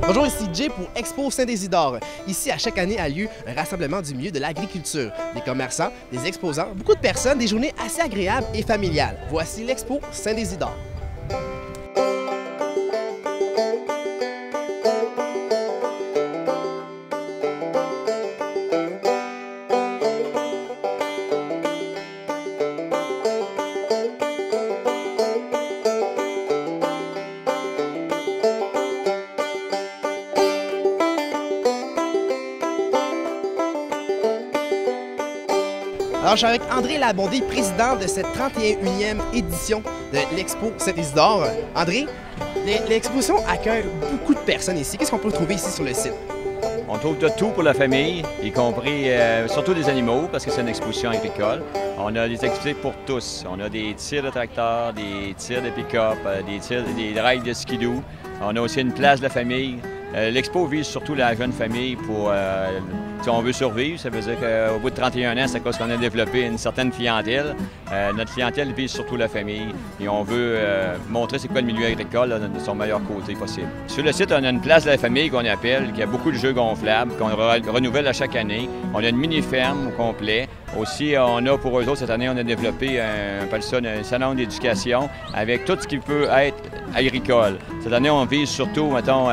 Bonjour, ici Jay pour Expo Saint-Isidore. Ici, à chaque année, a lieu un rassemblement du milieu de l'agriculture. Des commerçants, des exposants, beaucoup de personnes, des journées assez agréables et familiales. Voici l'Expo Saint-Isidore. Alors, je suis avec André Labondé, président de cette 31e édition de l'Expo Saint-Isidore. André, l'exposition accueille beaucoup de personnes ici. Qu'est-ce qu'on peut trouver ici sur le site? On trouve de tout pour la famille, y compris surtout des animaux, parce que c'est une exposition agricole. On a des activités pour tous. On a des tirs de tracteurs, des tirs de pick-up, des rails de skidoo. On a aussi une place de la famille. L'expo vise surtout la jeune famille pour, si on veut survivre, ça veut dire qu'au bout de 31 ans, c'est à cause qu'on a développé une certaine clientèle. Notre clientèle vise surtout la famille et on veut montrer c'est quoi le milieu agricole là, de son meilleur côté possible. Sur le site, on a une place de la famille qu'on appelle, qui a beaucoup de jeux gonflables, qu'on renouvelle à chaque année. On a une mini-ferme au complet. Aussi, on a pour eux autres, cette année, on a développé on appelle ça un salon d'éducation avec tout ce qui peut être agricole. Cette année, on vise surtout, mettons,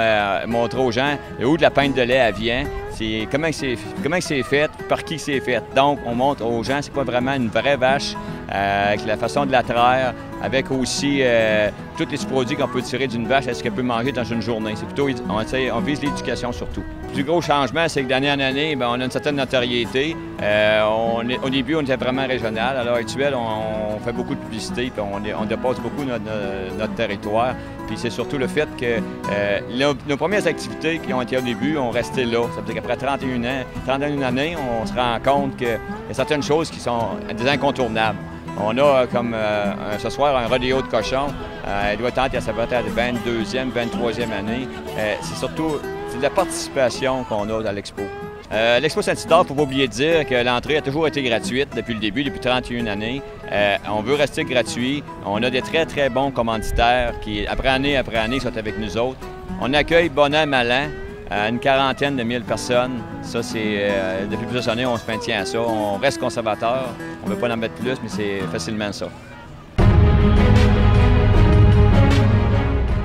montrer aux gens où de la pinte de lait elle vient, comment c'est fait, par qui c'est fait. Donc, on montre aux gens c'est quoi vraiment une vraie vache, avec la façon de la traire, avec aussi tous les produits qu'on peut tirer d'une vache, est-ce qu'elle peut manger dans une journée. C'est plutôt, on vise l'éducation surtout. Le plus gros changement, c'est que d'année en année, bien, on a une certaine notoriété. Au début, on était vraiment régional. À l'heure actuelle, on fait beaucoup de publicité, puis on dépasse beaucoup notre territoire. Puis c'est surtout le fait que nos premières activités qui ont été au début ont resté là. Ça veut dire qu'après 31 années, on se rend compte qu'il y a certaines choses qui sont des incontournables. On a comme ce soir un rodéo de cochon. Elle doit être à sa 22e, 23e année. C'est surtout de la participation qu'on a dans l'Expo. L'Expo Saint-Isidore, il ne faut pas oublier de dire que l'entrée a toujours été gratuite depuis le début, depuis 31 années. On veut rester gratuit. On a des très, très bons commanditaires qui, après année, sont avec nous autres. On accueille bon an, mal an, une quarantaine de 1000 personnes. Ça, c'est depuis plusieurs années, on se maintient à ça. On reste conservateur. On ne veut pas en mettre plus, mais c'est facilement ça.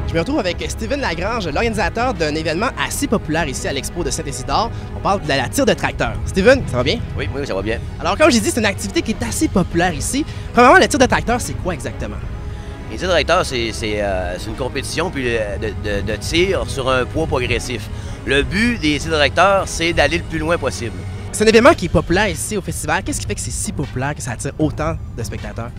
Je me retrouve avec Steven Lagrange, l'organisateur d'un événement assez populaire ici à l'Expo de Saint-Isidore. On parle de la tire de tracteur. Steven, ça va bien? Oui, ça va bien. Alors, comme j'ai dit, c'est une activité qui est assez populaire ici. Premièrement, le tir de tracteur, c'est quoi exactement? Les tirs de tracteur, c'est une compétition puis de tir sur un poids progressif. Le but des tirs de tracteur, c'est d'aller le plus loin possible. C'est un événement qui est populaire ici au festival. Qu'est-ce qui fait que c'est si populaire que ça attire autant de spectateurs?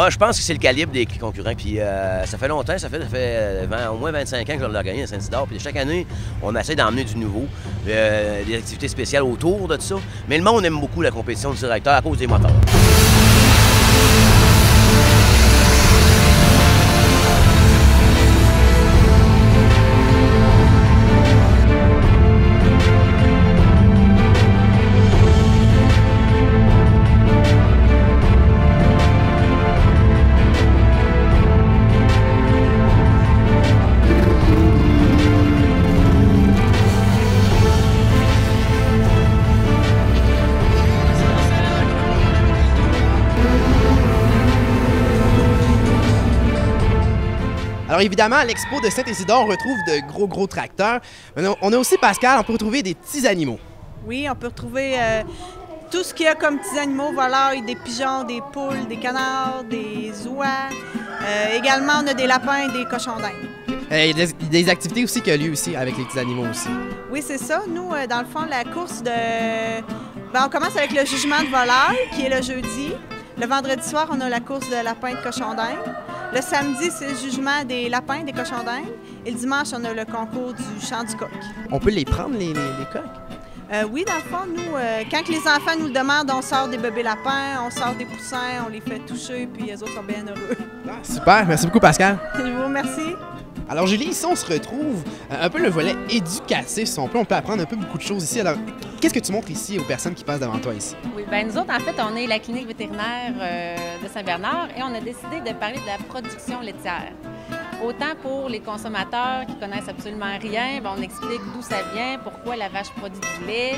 Je pense que c'est le calibre des concurrents. Puis ça fait longtemps, ça fait au moins 25 ans que je l'organise à Saint-Isidore. Puis chaque année, on essaie d'emmener du nouveau, des activités spéciales autour de ça. Mais le monde aime beaucoup la compétition du tir de tracteur à cause des moteurs. Alors évidemment, à l'Expo de Saint-Isidore, on retrouve de gros tracteurs. On a aussi, Pascal, on peut retrouver des petits animaux. Oui, on peut retrouver tout ce qu'il y a comme petits animaux, volailles, des pigeons, des poules, des canards, des oies. Également, on a des lapins et des cochons d'Inde. Il y a des activités aussi qui ont lieu ici avec les petits animaux aussi. Oui, c'est ça. Nous, dans le fond, la course de... on commence avec le jugement de volaille, qui est le jeudi. Le vendredi soir, on a la course de lapins et de cochons d'Inde. Le samedi, c'est le jugement des lapins, des cochons d'Inde. Et le dimanche, on a le concours du chant du coq. On peut les prendre, les coqs? Oui, dans le fond, nous, quand les enfants nous le demandent, on sort des bébés lapins, on sort des poussins, on les fait toucher, puis les autres sont bien heureux. Super, merci beaucoup Pascal. Je vous remercie. Alors Julie, ici on se retrouve un peu le volet éducatif, si on peut apprendre un peu beaucoup de choses ici. Alors, qu'est-ce que tu montres ici aux personnes qui passent devant toi ici? Oui, bien nous autres, en fait, on est la clinique vétérinaire de Saint-Bernard et on a décidé de parler de la production laitière. Autant pour les consommateurs qui connaissent absolument rien, on explique d'où ça vient, pourquoi la vache produit du lait.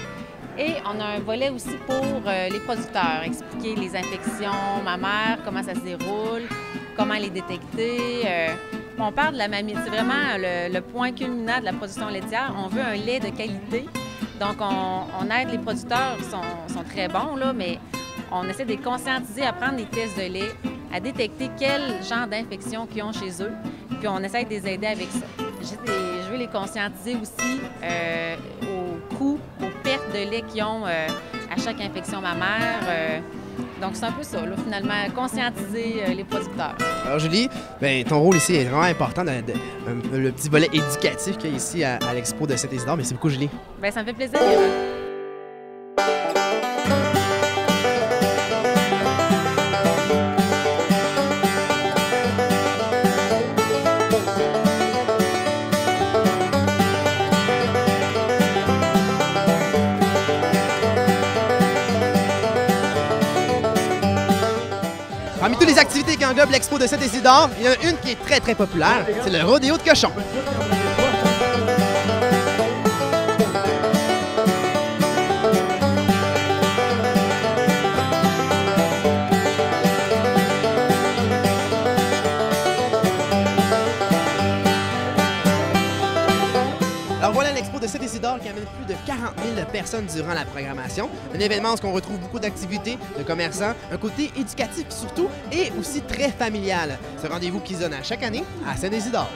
Et on a un volet aussi pour les producteurs, expliquer les infections mammaires, comment ça se déroule, comment les détecter. On parle de la mamie, c'est vraiment le point culminant de la production laitière. On veut un lait de qualité. Donc, on aide les producteurs qui sont très bons, là, mais on essaie de les conscientiser à prendre des tests de lait, à détecter quel genre d'infection qu'ils ont chez eux, puis on essaie de les aider avec ça. Je veux les conscientiser aussi aux coûts, aux pertes de lait qu'ils ont à chaque infection mammaire. Donc, c'est un peu ça, là, finalement, conscientiser les producteurs. Alors, Julie, bien, ton rôle ici est vraiment important, le petit volet éducatif qu'il y a ici à l'Expo de Saint-Isidore. Merci beaucoup, Julie. Bien, ça me fait plaisir. Parmi toutes les activités qui englobent l'Expo de Saint-Isidore, il y en a une qui est très, très populaire, c'est le rodéo de cochons. Alors voilà l'Expo de Saint-Isidore qui amène plus de 40 000 personnes durant la programmation. Un événement où on retrouve beaucoup d'activités, de commerçants, un côté éducatif surtout et aussi très familial. Ce rendez-vous qui se donne à chaque année à Saint-Isidore.